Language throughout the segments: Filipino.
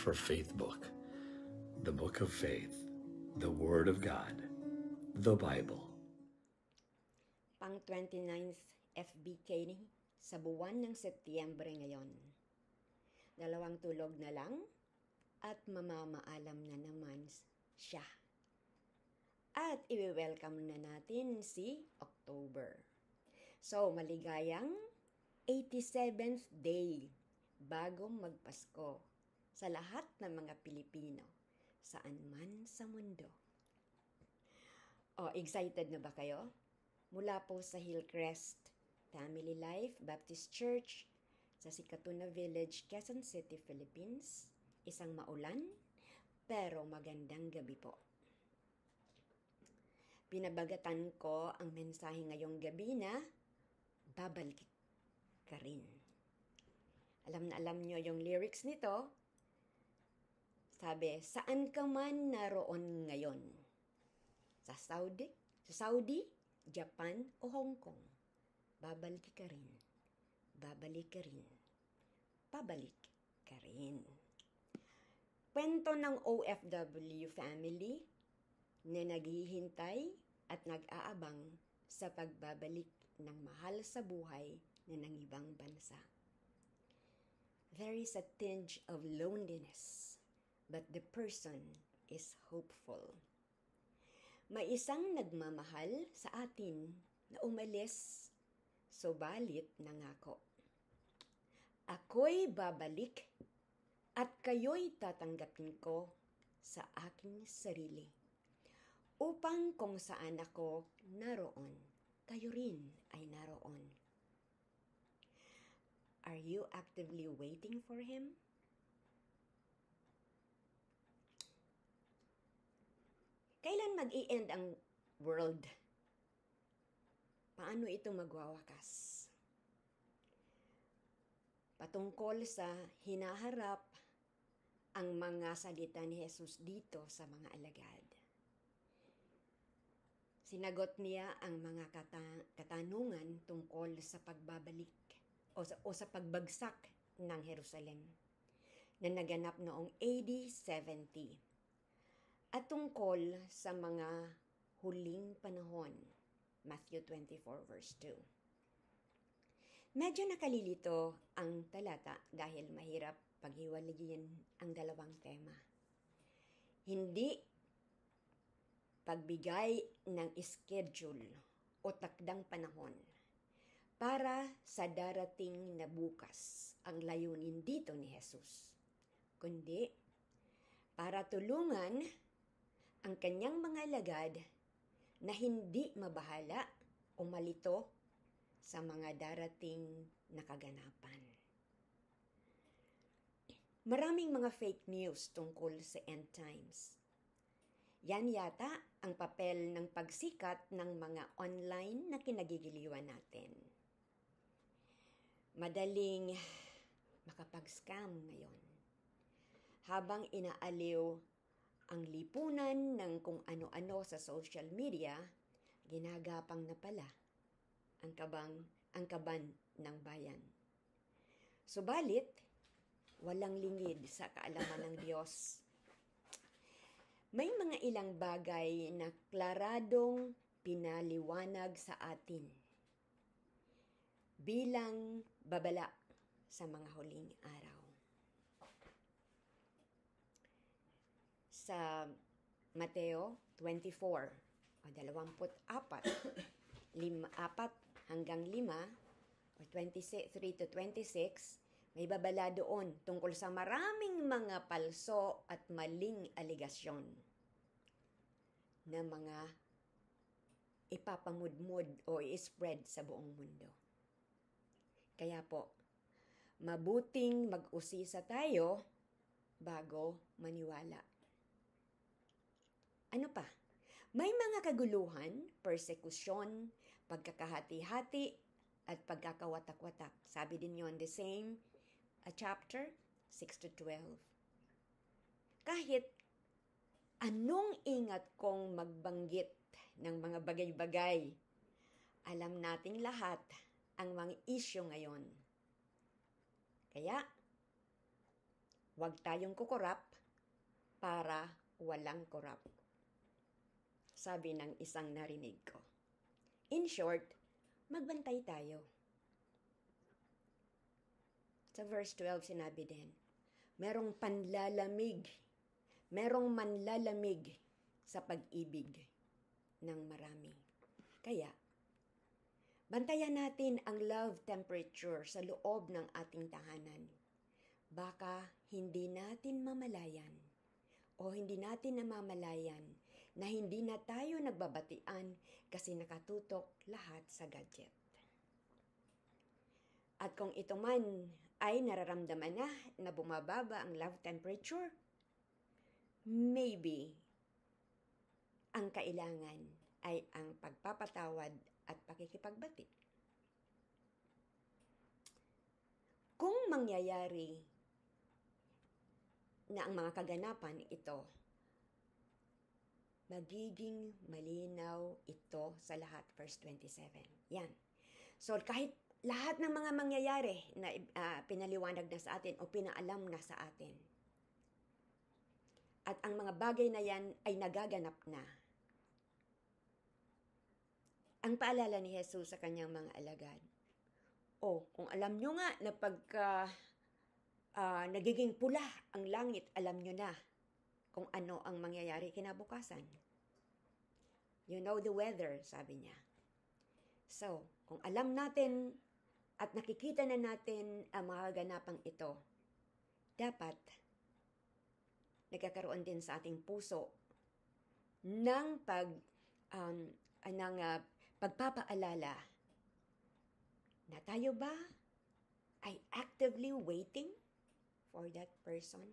for Faith Book, the Book of Faith, the Word of God, the Bible. Pang 29th FBK sa buwan ng Setyembre ngayon. 2 tulog na lang at mamamaalam na naman siya. At i-welcome na natin si October. So, maligayang 87th day bago magpasko sa lahat ng mga Pilipino, saan man sa mundo. Excited na ba kayo? Mula po sa Hillcrest Family Life Baptist Church sa Sikatuna Village, Quezon City, Philippines. Isang maulan pero magandang gabi po. Pinabagatan ko ang mensahe ngayong gabi na babalik ka rin. Alam na alam nyo yung lyrics nito. Sabi, saan ka man naroon ngayon? Sa Saudi, Japan o Hong Kong? Babalik ka rin. Babalik ka rin. Pabalik ka rin. Kwento ng OFW family na naghihintay at nag-aabang sa pagbabalik ng mahal sa buhay na ng ibang bansa. There is a tinge of loneliness, but the person is hopeful. May isang nagmamahal sa atin na umalis, subalit nangako. Ako'y babalik at kayo'y tatanggapin ko sa aking sarili. Upang kung saan ako naroon, kayo rin ay naroon. Are you actively waiting for Him? Kailan mag-i-end ang world? Paano ito magwawakas? Patungkol sa hinaharap ang mga salita ni Jesus dito sa mga alagad. Sinagot niya ang mga katanungan tungkol sa pagbabalik o sa pagbagsak ng Jerusalem na naganap noong AD 70 at tungkol sa mga huling panahon, Matthew 24 verse 2. Medyo nakalilito ang talata dahil mahirap paghiwalayin ang dalawang tema. Hindi pagbigay ng schedule o takdang panahon para sa darating na bukas ang layunin dito ni Jesus, kundi para tulungan ang kanyang mga alagad na hindi mabahala o malito sa mga darating na kaganapan. Maraming mga fake news tungkol sa end times. Yan yata ang papel ng pagsikat ng mga online na kinagigiliwan natin. Madaling makapag-scam ngayon. Habang inaaliw ang lipunan ng kung ano-ano sa social media, ginagapang na pala ang kaban ng bayan. Subalit, walang lingid sa kaalaman ng Diyos. May mga ilang bagay na klaradong pinaliwanag sa atin bilang babala sa mga huling araw. Sa Mateo 24 o 24, 4 hanggang 5 o 23 to 26, may babala doon tungkol sa maraming mga palso at maling aligasyon na mga ipapamudmud o i-spread sa buong mundo. Kaya po, mabuting mag-usisa tayo bago maniwala. Ano pa? May mga kaguluhan, persekusyon, pagkakahati-hati, at pagkakawatak-watak. Sabi din yun, the same chapter 6 to 12. Kahit anong ingat kong magbanggit ng mga bagay-bagay, alam nating lahat ang mga isyu ngayon. Kaya, Huwag tayong kukurap para walang kurap. Sabi ng isang narinig ko. In short, magbantay tayo. Sa verse 12 sinabi din, merong manlalamig sa pag-ibig ng marami. Kaya, bantayan natin ang love temperature sa loob ng ating tahanan. Baka hindi natin mamalayan o hindi natin namamalayan na hindi na tayo nagbabatian kasi nakatutok lahat sa gadget. At kung ito man ay nararamdaman na bumababa ang love temperature, maybe ang kailangan ay ang pagpapatawad at pakikipagbati. Kung mangyayari na ang mga kaganapan ito, magiging malinaw ito sa lahat. Verse 27. Yan. So, kahit lahat ng mga mangyayari na pinaliwanag na sa atin o pinaalam na sa atin, at ang mga bagay na yan ay nagaganap na, ang paalala ni Jesus sa kanyang mga alagad, kung alam nyo nga na pagka nagiging pula ang langit, alam nyo na kung ano ang mangyayari kinabukasan. You know the weather, sabi niya. So, kung alam natin at nakikita na natin ang mga ganapang ito, dapat nagkakaroon din sa ating puso ng pagpapaalala na tayo ba ay actively waiting for that person?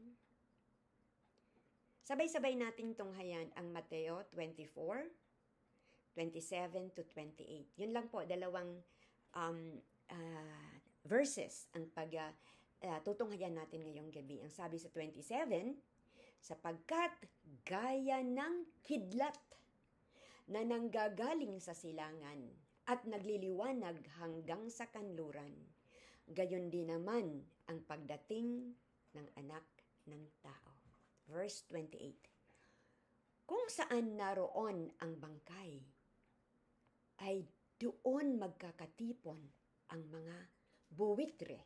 Sabay-sabay nating tunghayan ang Mateo 24, 27 to 28. Yun lang po, dalawang verses ang tutunghayan natin ngayong gabi. Ang sabi sa 27, sapagkat gaya ng kidlat na nanggagaling sa silangan at nagliliwanag hanggang sa kanluran, gayon din naman ang pagdating ng anak ng tao. Verse 28. Kung saan naroon ang bangkay, ay doon magkakatipon ang mga buwitre.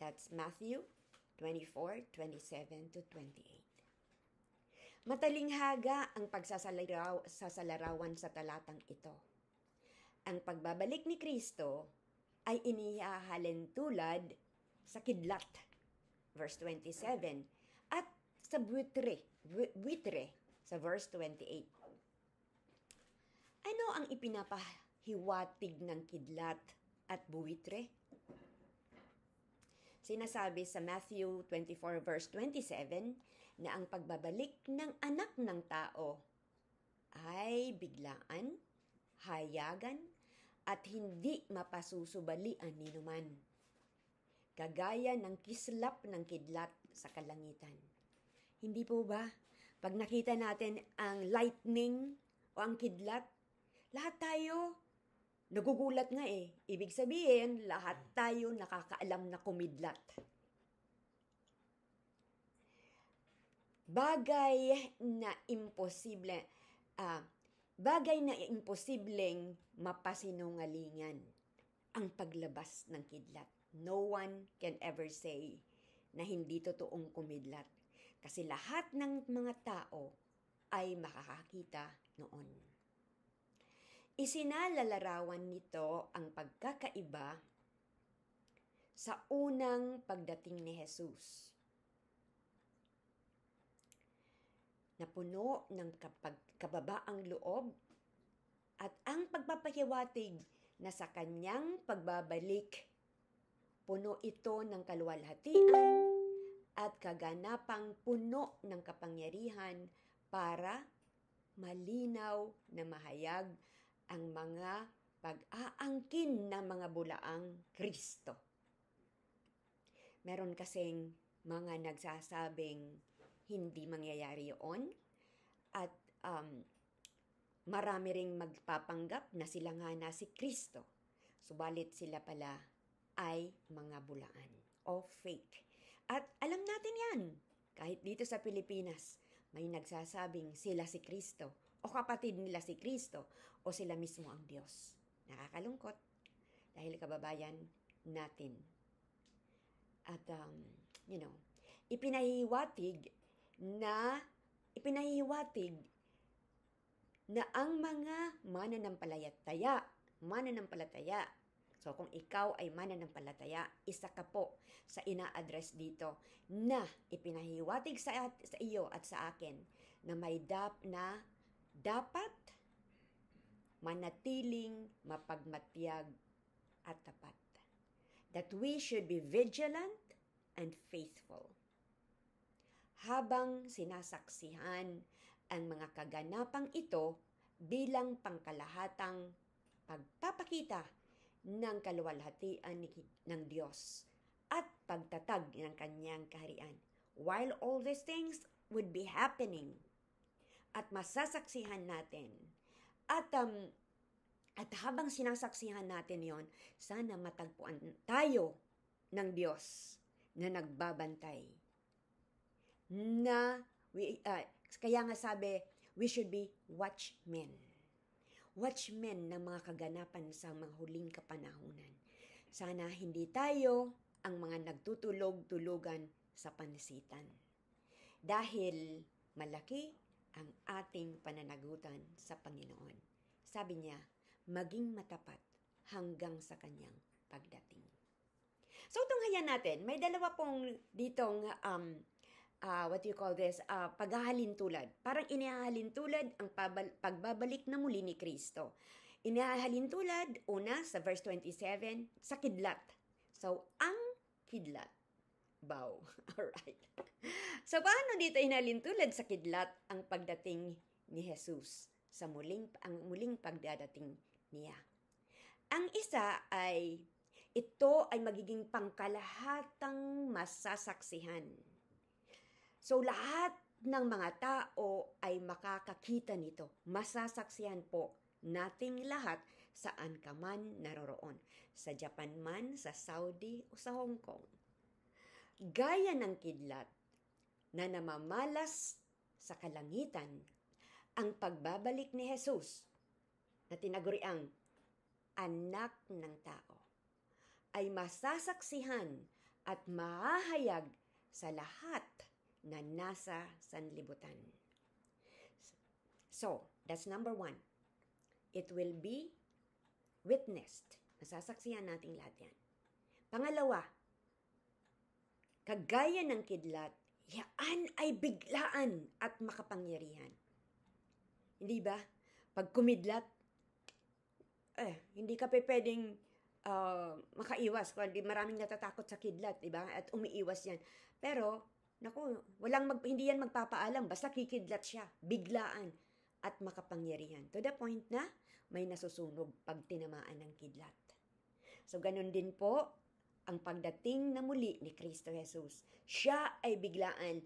That's Matthew 24, 27 to 28. Matalinghaga ang pagsasalarawan sa talatang ito. Ang pagbabalik ni Kristo ay inihahalin tulad sa kidlat, verse 27, at sa buwitre sa verse 28. Ano ang ipinapahiwatig ng kidlat at buwitre? Sinasabi sa Matthew 24 verse 27 na ang pagbabalik ng anak ng tao ay biglaan, hayagan, at hindi mapasusubalian ni numan, kagaya ng kislap ng kidlat sa kalangitan. Hindi po ba? Pag nakita natin ang lightning o ang kidlat, lahat tayo nagugulat nga eh. Ibig sabihin, lahat tayo nakakaalam na kumidlat. Bagay na imposibleng mapasinungalingan ang paglabas ng kidlat. No one can ever say na hindi totoong kumidlat. Kasi lahat ng mga tao ay makakakita noon. Isinalalarawan nito ang pagkakaiba sa unang pagdating ni Jesus, na puno ng kababaang loob, at ang pagpapahiwatig na sa kanyang pagbabalik, puno ito ng kaluwalhatian at kaganapang puno ng kapangyarihan para malinaw na mahayag ang mga pag-aangkin ng mga bulaang Kristo. Meron kasing mga nagsasabing hindi mangyayari yun, at marami ring magpapanggap na sila nga na si Kristo, subalit sila pala ay mga bulaan. o fake. At alam natin yan, kahit dito sa Pilipinas, may nagsasabing sila si Kristo o kapatid nila si Kristo o sila mismo ang Diyos. Nakakalungkot dahil kababayan natin. At, ipinahihiwatig na ang mga mananampalataya. So kung ikaw ay mananampalataya, isa ka po sa ina-address dito na ipinahiwatig sa iyo at sa akin na dapat manatiling mapagmatyag at tapat. That we should be vigilant and faithful. Habang sinasaksihan ang mga kaganapang ito bilang pangkalahatang pagpapakita ng kaluwalhatian ng Diyos at pagtatag ng kanyang kaharian. While all these things would be happening at masasaksihan natin at habang sinasaksihan natin yon, sana matagpuan tayo ng Diyos na nagbabantay. Kaya nga sabi, we should be watchmen. Watchmen ng mga kaganapan sa mga huling kapanahunan. Sana hindi tayo ang mga nagtutulog-tulugan sa pansitan. Dahil malaki ang ating pananagutan sa Panginoon. Sabi niya, maging matapat hanggang sa kanyang pagdating. So, tunghayan natin, may dalawa pong ditong paghahalintulad. Parang inihahalintulad ang pagbabalik na muli ni Kristo. Inihahalintulad, una, sa verse 27, sa kidlat. So, ang kidlat. Bow. Alright. So, paano dito inahalintulad sa kidlat ang pagdating ni Jesus sa muling pagdadating niya? Ang isa ay, ito ay magiging pangkalahatang masasaksihan. So, lahat ng mga tao ay makakakita nito. Masasaksihan po nating lahat saan ka man naroroon. Sa Japan man, sa Saudi o sa Hong Kong. Gaya ng kidlat na namamalas sa kalangitan, ang pagbabalik ni Jesus na tinaguriang anak ng tao ay masasaksihan at mahahayag sa lahat na nasa sanlibutan. So, that's number 1. It will be witnessed. Masasaksihan nating lahat yan. Pangalawa, kagaya ng kidlat, yan ay biglaan at makapangyarihan. Hindi ba? Pag kumidlat, hindi ka pwedeng makaiwas. Kundi maraming natatakot sa kidlat, di ba? At umiiwas yan. Pero, hindi yan magpapaalam. Basta kikidlat siya. Biglaan at makapangyarihan. To the point na may nasusunog pag tinamaan ng kidlat. So, ganun din po ang pagdating na muli ni Kristo Jesus. Siya ay biglaan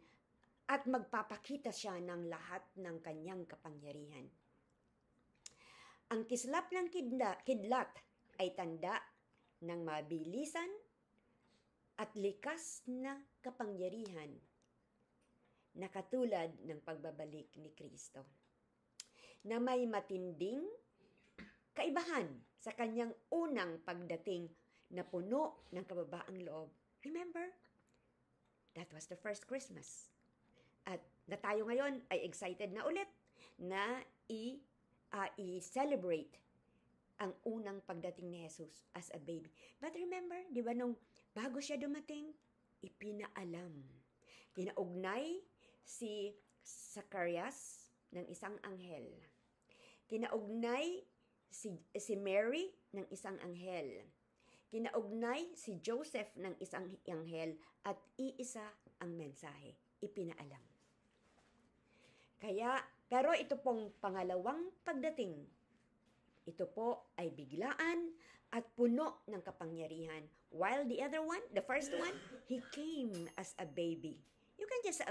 at magpapakita siya ng lahat ng kanyang kapangyarihan. Ang kislap ng kidlat ay tanda ng mabilisan at likas na kapangyarihan na katulad ng pagbabalik ni Kristo, na may matinding kaibahan sa kanyang unang pagdating na puno ng kababaang loob. Remember? That was the first Christmas. At na tayo ngayon ay excited na ulit na i-celebrate ang unang pagdating ni Jesus as a baby. But remember, di ba nung bago siya dumating, ipinaalam. Kinaugnay si Zacarias ng isang anghel. Kinaugnay si Mary ng isang anghel. Kinaugnay si Joseph ng isang anghel at iisa ang mensahe. Ipinaalam. Pero ito pong pangalawang pagdating, ito po ay biglaan at puno ng kapangyarihan. While the other one, the first one, he came as a baby. You can just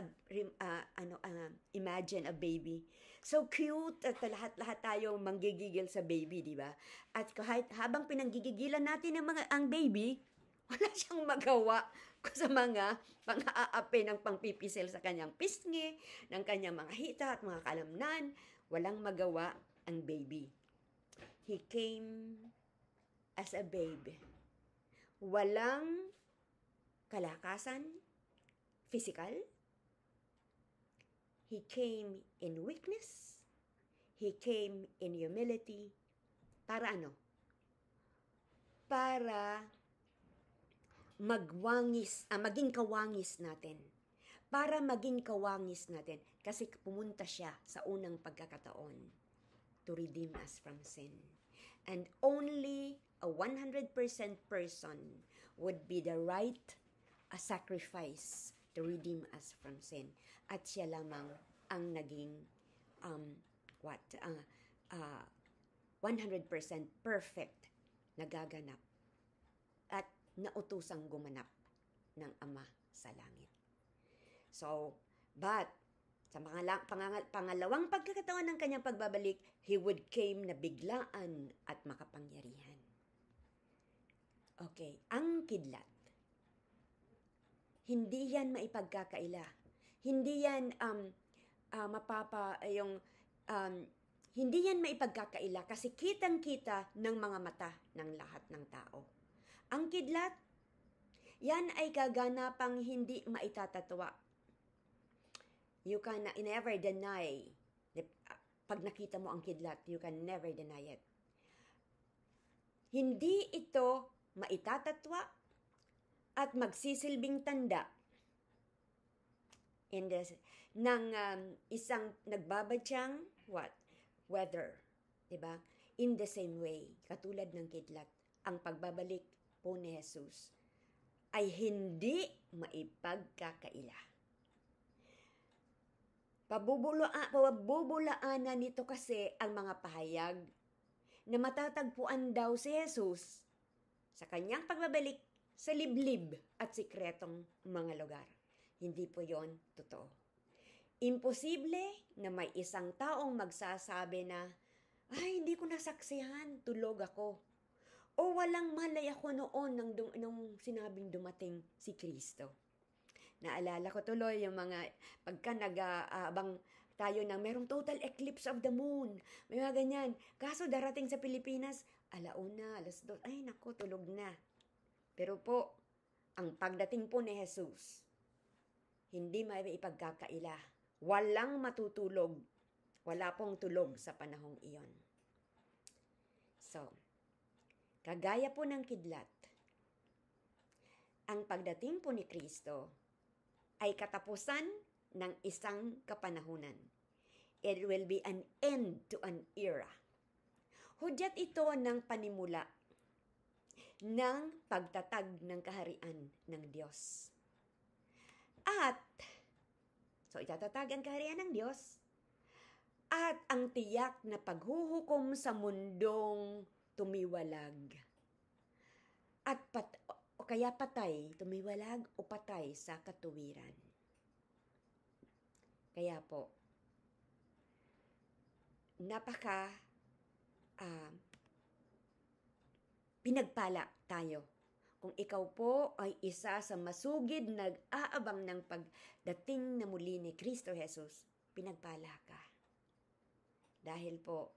imagine a baby. So cute at lahat tayo manggigigil sa baby, di ba? At kahit habang pinanggigigilan natin ang baby, Wala siyang magawa sa mga pang-aapi ng pangpipisil sa kanyang pisngi, ng kanyang mga hita at mga kalamnan. Walang magawa ang baby. He came as a babe. Walang kalakasan, physical. He came in weakness. He came in humility. Para ano? Para maging kawangis natin. Para maging kawangis natin. Kasi pumunta siya sa unang pagkakataon to redeem us from sin. And only a 100% person would be the right sacrifice to redeem us from sin. At siya lamang ang naging 100% perfect na gaganap at nautusang gumanap ng Ama sa langit. So, but sa pangalawang pagkakataon ng kanyang pagbabalik, he would came na biglaan at makapangyarihan. Okay, ang kidlat. Hindi yan maipagkakaila. Hindi yan hindi yan maipagkakaila kasi kitang-kita ng mga mata ng lahat ng tao. Ang kidlat, yan ay kaganapang hindi maitatatwa. You can never deny. Pag nakita mo ang kidlat, you can never deny it. Hindi ito maitatatwa at magsisilbing tanda ng isang nagbabadyang weather, diba? In the same way, katulad ng kidlat, ang pagbabalik po ni Jesus ay hindi maipagkakaila. Pabubulaanan nito kasi ang mga pahayag na matatagpuan daw si Jesus sa kanyang pagbabalik sa liblib at sikretong mga lugar. Hindi po yon totoo. Imposible na may isang taong magsasabi na, ay, hindi ko nasaksihan, tulog ako. O walang malay ako noon nung sinabing dumating si Kristo. Naalala ko tuloy yung mga pagka nag-abang tayo ng merong total eclipse of the moon. May mga ganyan. Kaso darating sa Pilipinas, 1:00, 2:00, ay naku, tulog na. Pero po, ang pagdating po ni Jesus, hindi may ipagkakaila. Walang matutulog. Wala pong tulog sa panahong iyon. So, kagaya po ng kidlat, ang pagdating po ni Kristo ay katapusan ng isang kapanahunan. It will be an end to an era. Hudyat ito ng panimula ng pagtatag ng kaharian ng Diyos. At, so itatatag ang kaharian ng Diyos at ang tiyak na paghuhukom sa mundong tumiwalag. At kaya patay, tumiwalag o patay sa katuwiran. Kaya po, napaka pinagpala tayo kung ikaw po ay isa sa masugid nag-aabang ng pagdating na muli ni Kristo Jesus, pinagpala ka. Dahil po,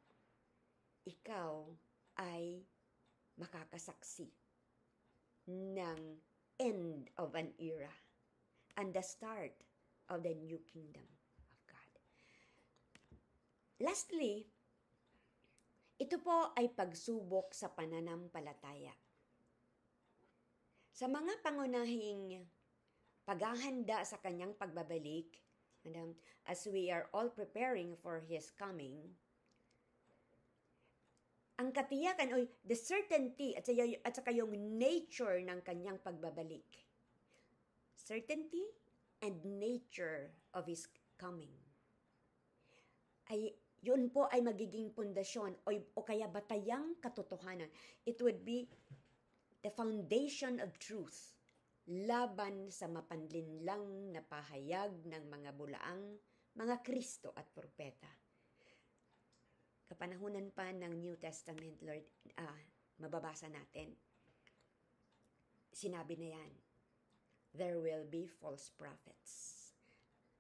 ikaw ay makakasaksi ng end of an era and the start of the new kingdom of God. Lastly, ito po ay pagsubok sa pananampalataya. Sa mga pangunahing paghahanda sa kanyang pagbabalik, as we are all preparing for His coming, ang katiyakan o the certainty at saka yung nature ng kanyang pagbabalik. Certainty and nature of His coming. Yun po ay magiging pundasyon o kaya batayang katotohanan. It would be the foundation of truth laban sa mapanlinlang na pahayag ng mga bulaang mga Kristo at propeta. Kapanahunan pa ng New Testament, Lord, mababasa natin. sinabi na yan, there will be false prophets.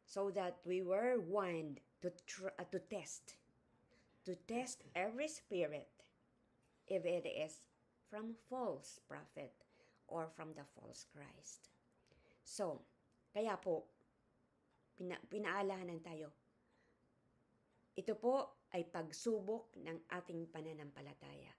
So that we were warned to test every spirit if it is from false prophet or from the false Christ. So, kaya po, pinaalahanan tayo. Ito po ay pagsubok ng ating pananampalataya.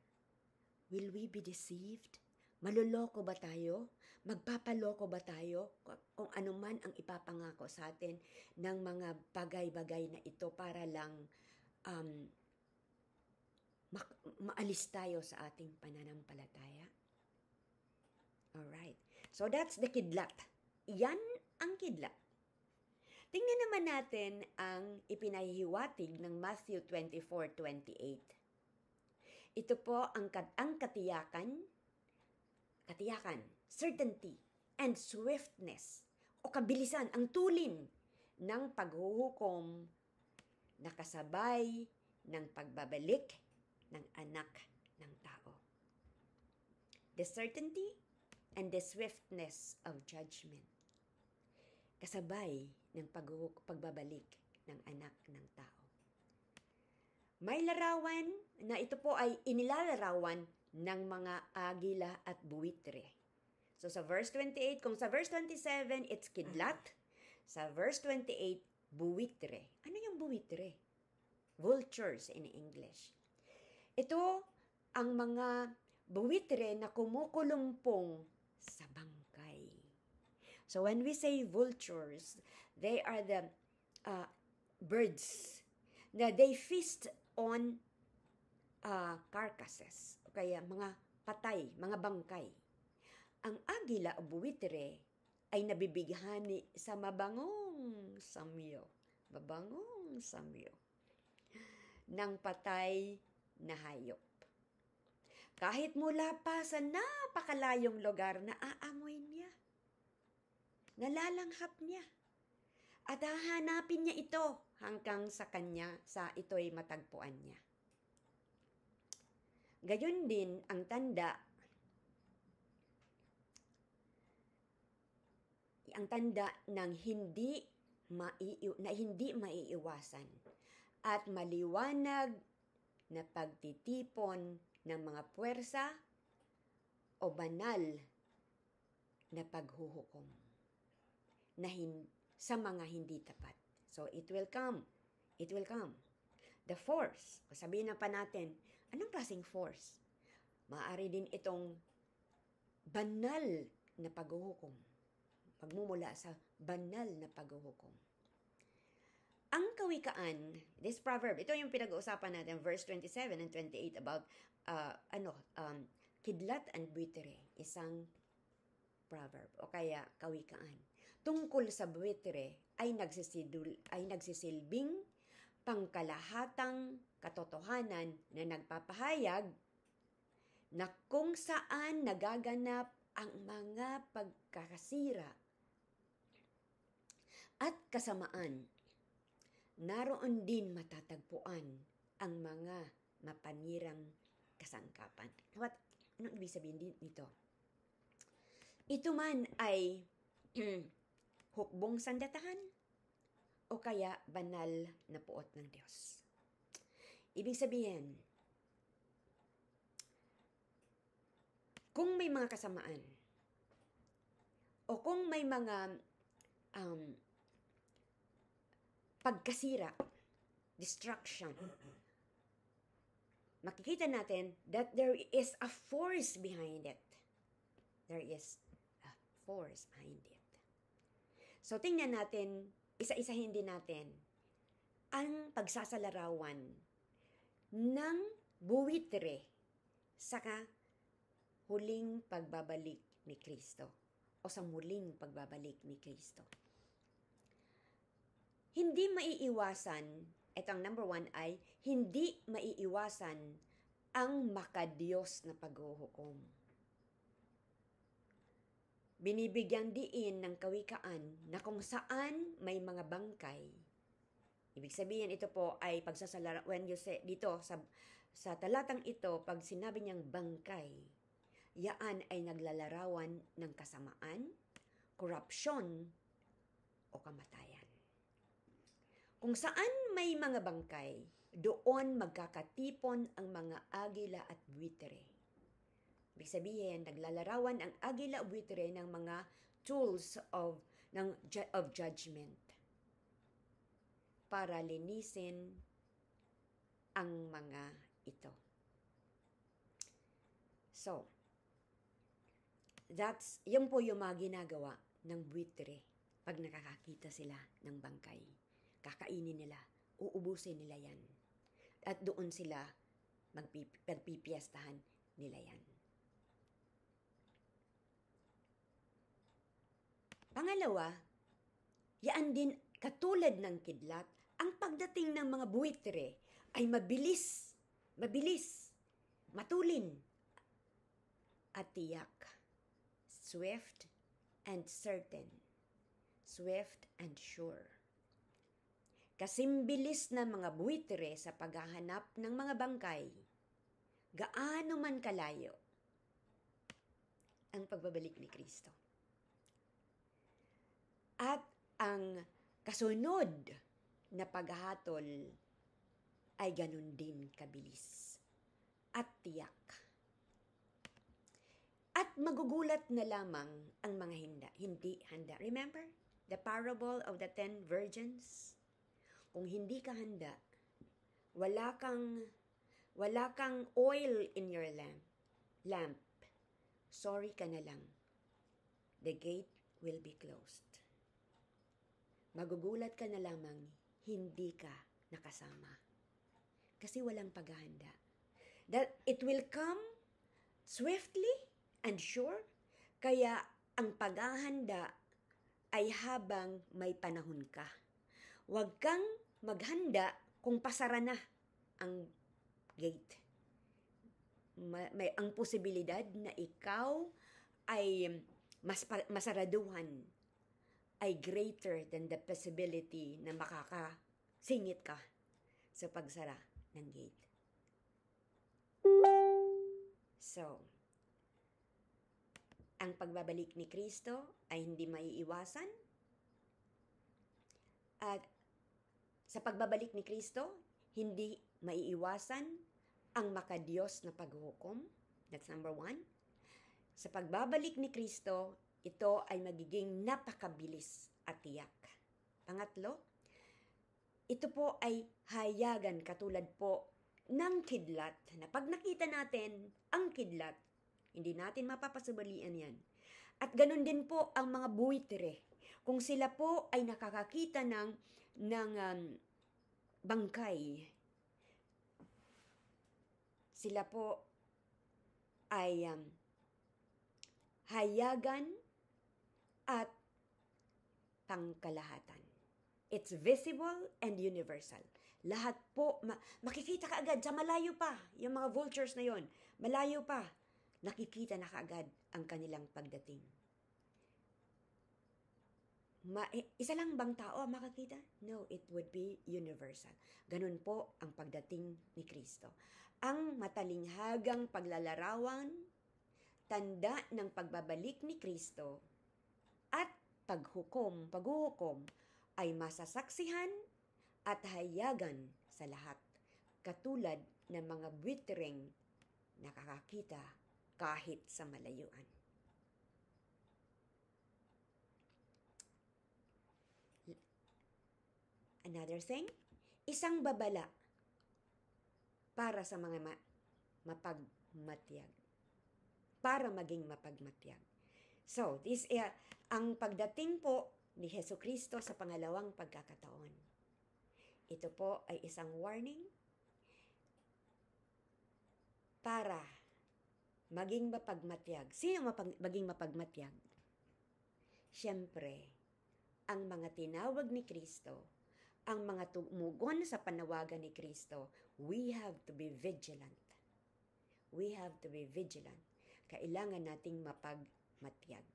Will we be deceived? Maluloko ba tayo? Magpapaloko ba tayo? Kung ano man ang ipapangako sa atin ng mga bagay-bagay na ito para lang maalis tayo sa ating pananampalataya. Alright. So that's the kidlat. Yan ang kidlat. Tingnan naman natin ang ipinahihiwatig ng Matthew 24:28. Ito po ang katiyakan, certainty, and swiftness o kabilisan, ang tulin ng paghuhukom na kasabay ng pagbabalik ng anak ng tao. The certainty and the swiftness of judgment. Kasabay ng pagbabalik ng anak ng tao. May larawan na ito po ay inilalarawan ng mga agila at buwitre. So sa verse 28, kung sa verse 27, it's kidlat. Sa verse 28, buwitre. Ano yung buwitre? Vultures in English. Ito ang mga buwitre na kumukulungpong sa bangkay. So when we say vultures, they are the birds na they feast on carcasses, o kaya mga patay, mga bangkay. Ang agila o buwitre ay nabibighani sa mabangong samyo ng patay na hayop. Kahit mula pa sa napakalayong lugar, naaamoy niya. Nalalanghap niya. At hahanapin niya ito hanggang sa ito'y matagpuan niya. Gayon din ang tanda ng hindi maiiwasan at maliwanag na pagtitipon ng mga puwersa o banal na paghuhukom sa mga hindi tapat. So it will come. The force, sabihin na pa natin, anong klaseng force? Maaari din itong banal na paghuhukom. Pagmumula sa banal na paghuhukom. Ang kawikaan, this proverb, ito yung pinag-uusapan natin, verse 27 and 28 about kidlat and buitre, isang proverb o kaya kawikaan. Tungkol sa buitre ay nagsisilbing pangkalahatang katotohanan na nagpapahayag na kung saan nagaganap ang mga pagkakasira at kasamaan, naroon din matatagpuan ang mga mapanirang kasangkapan. Anong ibig sabihin nito? Ito man ay hukbong sandatahan o kaya banal na puot ng Diyos. Ibig sabihin, kung may mga kasamaan o kung may mga pagkasira, destruction, makikita natin that there is a force behind it. There is a force behind it. So, tingnan natin, isa-isahin din natin ang pagsasalarawan ng buwitre sa huling pagbabalik ni Kristo o sa muling pagbabalik ni Kristo. Hindi maiiwasan, itong number 1 ay, hindi maiiwasan ang makadiyos na paghuhukom. Binibigyang diin ng kawikaan na kung saan may mga bangkay. Ibig sabihin, ito po ay when you say, dito sa talatang ito, pag sinabi niyang bangkay, Yaan ay naglalarawan ng kasamaan, korupsyon, o kamatayan. Kung saan may mga bangkay, doon magkakatipon ang mga agila at buitre. Ibig sabihin, naglalarawan ang agila at buitre ng mga tools of judgment para linisin ang mga ito. So, yun po yung mga ginagawa ng buitre pag nakakakita sila ng bangkay. Kakainin nila, uubusin nila yan. At doon sila magpipiyastahan nila yan. Pangalawa, yaan din katulad ng kidlat, ang pagdating ng mga buitre ay mabilis, matulin, at tiyak. Swift and certain. Swift and sure. Kasimbilis na mga buitre sa paghahanap ng mga bangkay, gaano man kalayo ang pagbabalik ni Kristo. At ang kasunod na paghahatol ay ganun din kabilis at tiyak. At magugulat na lamang ang mga hindi handa. Remember the parable of the 10 virgins? Kung hindi ka handa, wala kang oil in your lamp. Sorry ka na lang. The gate will be closed. Magugulat ka na lamang, hindi ka nakasama. Kasi walang paghahanda. That it will come swiftly and sure. Kaya ang paghahanda ay habang may panahon ka. Huwag kang maghanda kung pasara na ang gate. May ang posibilidad na ikaw ay masaraduhan ay greater than the possibility na makakasingit ka sa pagsara ng gate. So, ang pagbabalik ni Kristo ay hindi maiiwasan. At sa pagbabalik ni Kristo, hindi maiiwasan ang makadiyos na paghukom. That's number 1. Sa pagbabalik ni Kristo, ito ay magiging napakabilis at tiyak. Pangatlo, ito po ay hayagan katulad po ng kidlat. Na pag nakita natin ang kidlat, hindi natin mapapasubalian yan. At ganun din po ang mga buitre. Kung sila po ay nakakakita ng bangkay, sila po ay hayagan at pangkalahatan. It's visible and universal. Lahat po, makikita ka agad sa malayo pa. Yung mga vultures na yon, malayo pa. Nakikita na kaagad ang kanilang pagdating. Isa lang bang tao makakita? No, it would be universal. Ganun po ang pagdating ni Kristo. Ang matalinghagang paglalarawan, tanda ng pagbabalik ni Kristo at paghukom ay masasaksihan at hayagan sa lahat. Katulad ng mga buitreng nakakakita kahit sa malayuan. Another thing, isang babala para sa mga mapagmatyag. Para maging mapagmatyag. So, ang pagdating po ni Jesucristo sa pangalawang pagkakataon. Ito po ay isang warning para maging mapagmatyag. Sino maging mapagmatyag? Siyempre, ang mga tinawag ni Kristo, ang mga tumugon sa panawagan ni Kristo, we have to be vigilant. We have to be vigilant. Kailangan nating mapagmatyag.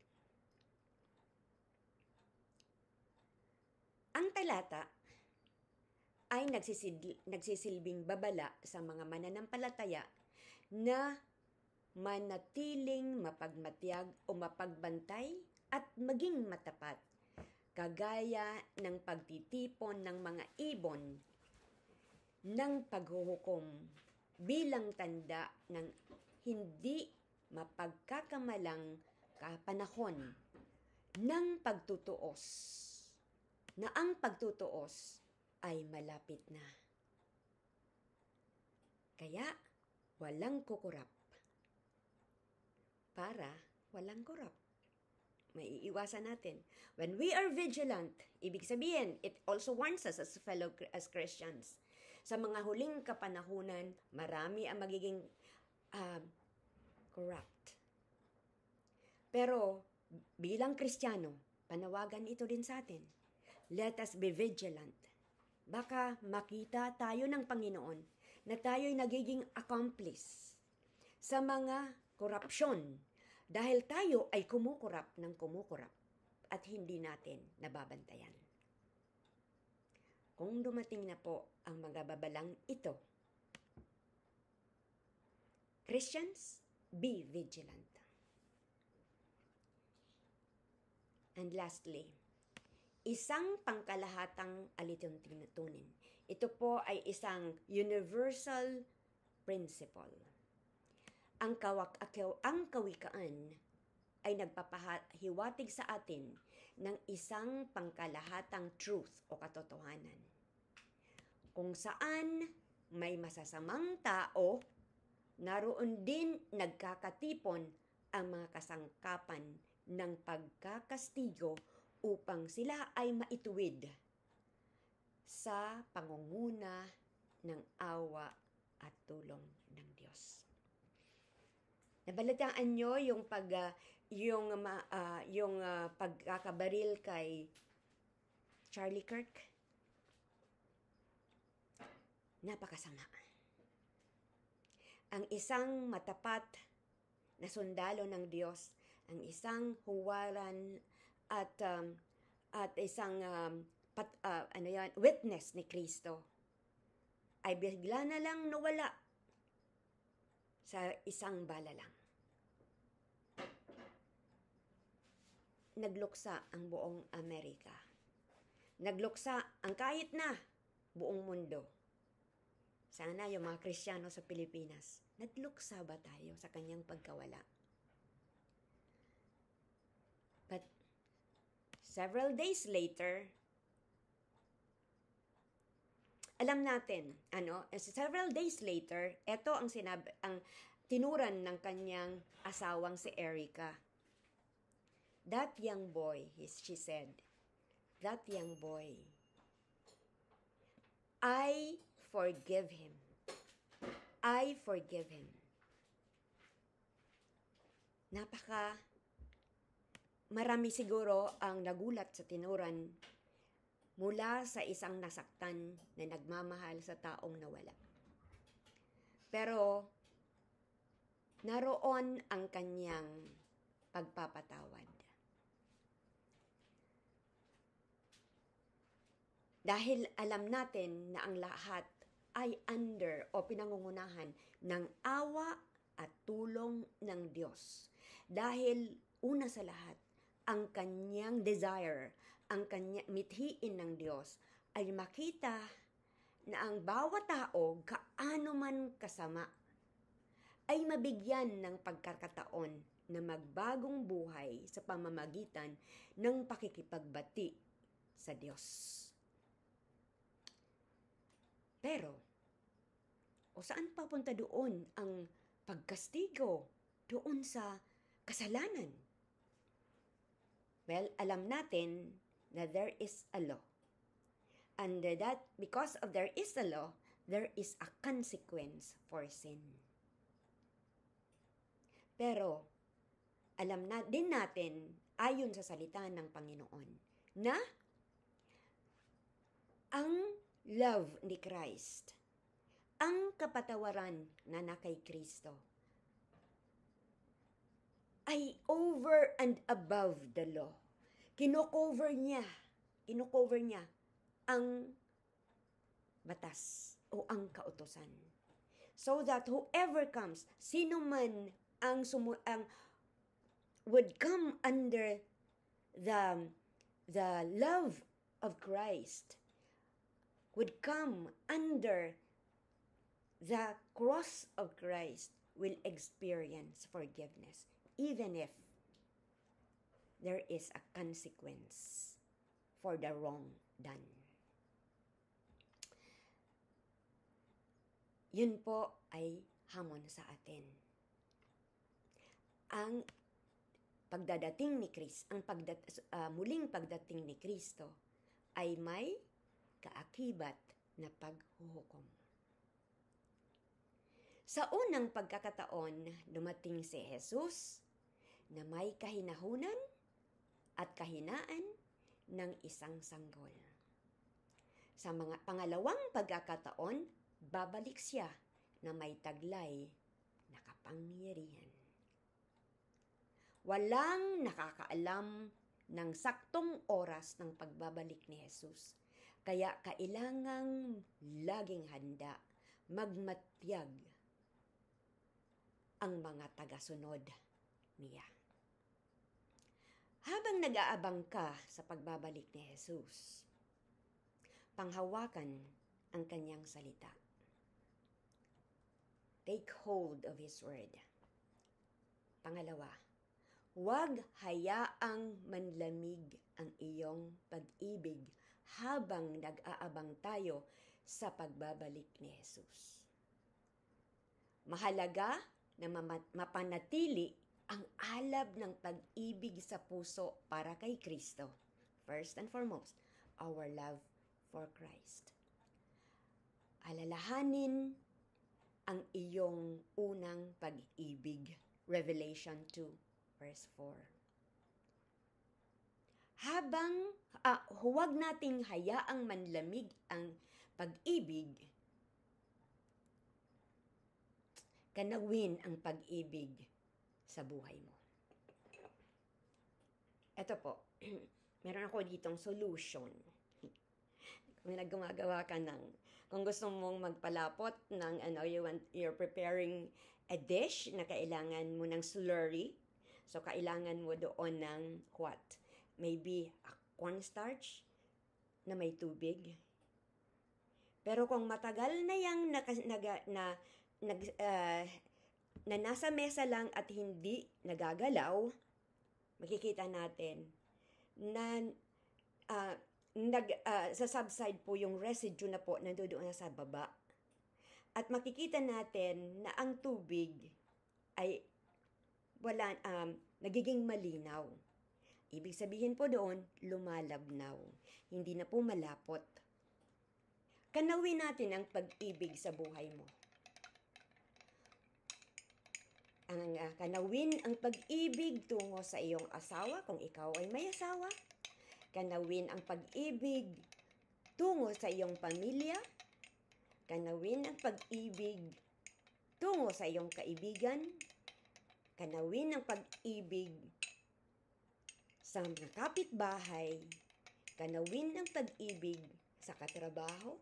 Ang talata ay nagsisilbing babala sa mga mananampalataya na manatiling mapagmatyag o mapagbantay at maging matapat, kagaya ng pagtitipon ng mga ibon ng paghuhukom bilang tanda ng hindi mapagkakamalang kapanahon ng pagtutuos, na ang pagtutuos ay malapit na. Kaya, walang kukurap para walang kurap. May iiwasan natin. When we are vigilant, ibig sabihin, it also warns us as Christians. Sa mga huling kapanahunan, marami ang magiging corrupt. Pero, bilang Kristiyano, panawagan ito din sa atin. Let us be vigilant. Baka makita tayo ng Panginoon na tayo'y nagiging accomplice sa mga korupsyon dahil tayo ay kumukurap ng kumukurap at hindi natin nababantayan. Kung dumating na po ang mga babalang ito, Christians, be vigilant. And lastly, isang pangkalahatang alituntunin. Ito po ay isang universal principle. Ang kawikaan ay nagpapahiwatig sa atin ng isang pangkalahatang truth o katotohanan. Kung saan may masasamang tao, naroon din nagkakatipon ang mga kasangkapan ng pagkakastigo upang sila ay maituwid sa pangunguna ng awa at tulong ng Diyos. Nabalitaan nyo yung pagkakabaril kay Charlie Kirk? Napakasama. Ang isang matapat na sundalo ng Diyos, ang isang huwaran at isang witness ni Kristo ay bigla na lang nawala sa isang bala lang. Nagluksa ang buong Amerika. Nagluksa ang kahit na buong mundo. Sana yung mga Kristiyano sa Pilipinas, nagluksa ba tayo sa kanyang pagkawala? But several days later, alam natin, several days later, ito ang tinuran ng kanyang asawang si Erica. That young boy, she said, that young boy, I forgive him. I forgive him. Marami siguro ang nagulat sa tinuran mula sa isang nasaktan na nagmamahal sa taong nawala. Pero, naroon ang kanyang pagpapatawad. Dahil alam natin na ang lahat ay under o pinangungunahan ng awa at tulong ng Diyos. Dahil una sa lahat, ang kanyang desire, ang kanyang mithiin ng Diyos ay makita na ang bawat tao, gaano man kasama, ay mabigyan ng pagkakataon na magbagong buhay sa pamamagitan ng pakikipagbati sa Diyos. Pero, saan papunta doon ang pagkastigo doon sa kasalanan? Well, alam natin na there is a law. And that because of there is a law, there is a consequence for sin. Pero, alam na din natin, ayon sa salita ng Panginoon, na ang love ni Christ, ang kapatawaran na kay Kristo, ay over and above the law. Kino-cover niya ang batas o ang kautusan. So that whoever comes, sino man ang would come under the love of Christ, would come under the cross of Christ, will experience forgiveness, even if there is a consequence for the wrong done. Yun po ay hamon sa atin. Ang pagdadating ni Kristo, muling pagdating ni Kristo ay may kaakibat na paghuhukom. Sa unang pagkakataon, dumating si Jesus na may kahinahunan at kahinaan ng isang sanggol. Sa mga pangalawang pagkakataon, babalik siya na may taglay na kapangyarihan. Walang nakakaalam ng saktong oras ng pagbabalik ni Jesus. Kaya kailangang laging handa, magmatyag ang mga tagasunod niya. Habang nag-aabang ka sa pagbabalik ni Jesus, panghawakan ang kanyang salita. Take hold of His word. Pangalawa, huwag hayaang manlamig ang iyong pag-ibig habang nag-aabang tayo sa pagbabalik ni Jesus. Mahalaga na mapanatili ang alab ng pag-ibig sa puso para kay Kristo. First and foremost, our love for Christ. Alalahanin ang iyong unang pag-ibig. Revelation 2, verse 4. Huwag nating hayaang manlamig ang pag-ibig, kanawin ang pag-ibig sa buhay mo. Ito po, meron ako ditong solution. Kung gumagawa ka kung gusto mong magpalapot ng you're preparing a dish na kailangan mo ng slurry, so kailangan mo doon ng what? Maybe a cornstarch na may tubig. Pero kung matagal na yang na nasa mesa lang at hindi nagagalaw, makikita natin na sa subside po yung residue na po nandoon na sa baba. At makikita natin na ang tubig ay nagiging malinaw. Ibig sabihin po doon, lumalabnaw. Hindi na po malapot. Kanawin natin ang pag-ibig sa buhay mo. Kanawin ang pag-ibig tungo sa iyong asawa kung ikaw ay may asawa. Kanawin ang pag-ibig tungo sa iyong pamilya. Kanawin ang pag-ibig tungo sa iyong kaibigan. Kanawin ang pag-ibig sa mga kapitbahay. Kanawin ang pag-ibig sa katrabaho.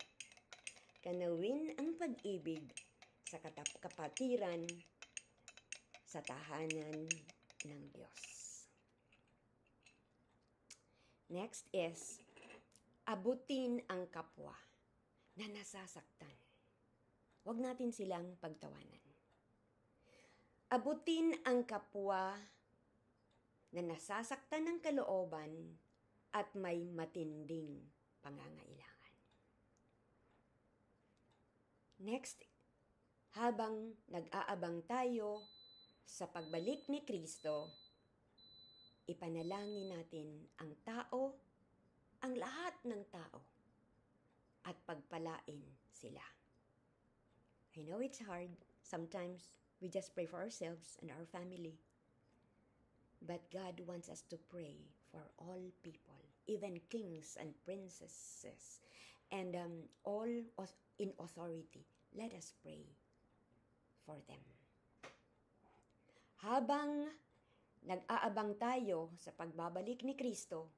Kanawin ang pag-ibig sa kapatiran sa tahanan ng Diyos. Next is, abutin ang kapwa na nasasaktan. Huwag natin silang pagtawanan. Abutin ang kapwa na nasasaktan ng kalooban at may matinding pangangailangan. Next, habang nag-aabang tayo sa pagbalik ni Kristo, ipanalangin natin ang tao, ang lahat ng tao, at pagpalain sila. I know it's hard. Sometimes we just pray for ourselves and our family. But God wants us to pray for all people, even kings and princesses, and all in authority. Let us pray for them. Habang nag-aabang tayo sa pagbabalik ni Kristo,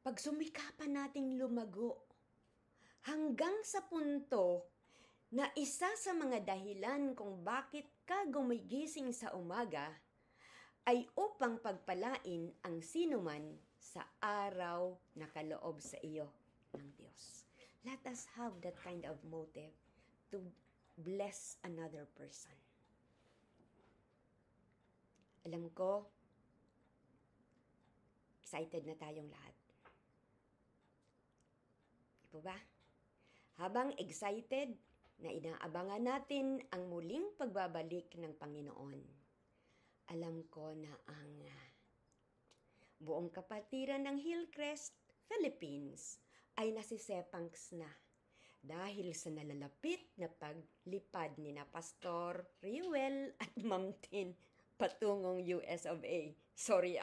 pagsumikapan nating lumago hanggang sa punto na isa sa mga dahilan kung bakit ka gumigising sa umaga ay upang pagpalain ang sinuman sa araw na kaloob sa iyo ng Diyos. Let us have that kind of motive to bless another person. Alam ko, excited na tayong lahat. Di ba? Habang excited na inaabangan natin ang muling pagbabalik ng Panginoon, alam ko na ang buong kapatiran ng Hillcrest, Philippines ay nasisepangs na dahil sa nalalapit na paglipad ni na Pastor Riwel at Ma'am Tin patungong US of A. Sorry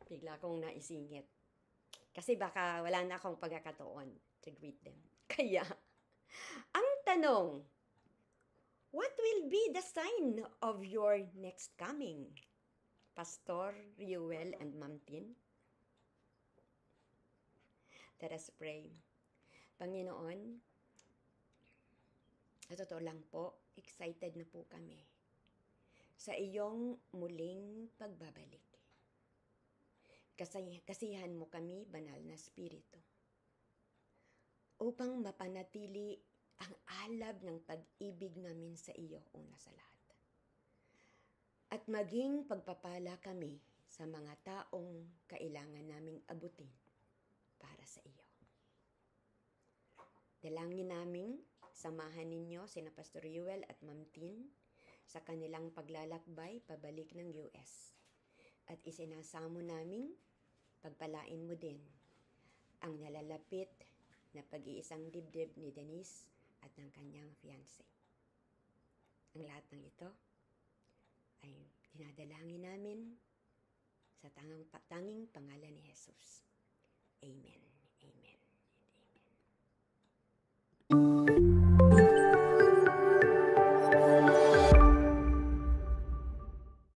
bigla kong naisingit. Kasi baka wala na akong pagkakataon to greet them. Kaya, ang tanong, what will be the sign of your next coming? Pastor Riwel and Ma'am Tin? Let us pray. Panginoon, sa totoo lang po, excited na po kami sa iyong muling pagbabalik. Kasihan mo kami, banal na Espiritu, upang mapanatili ang alab ng pag-ibig namin sa iyo una sa lahat. At maging pagpapala kami sa mga taong kailangan naming abutin para sa iyo. Dalangin naming samahan ninyo sina Pastor Riwel at Ma'am Tin sa kanilang paglalakbay pabalik ng US. At isinasamo naming pagpalain mo din ang nalalapit na pag-iisang dibdib ni Denise at ng kanyang fiancé. Ang lahat ng ito ay dinadalangin namin sa tanging pangalan ni Jesus. Amen.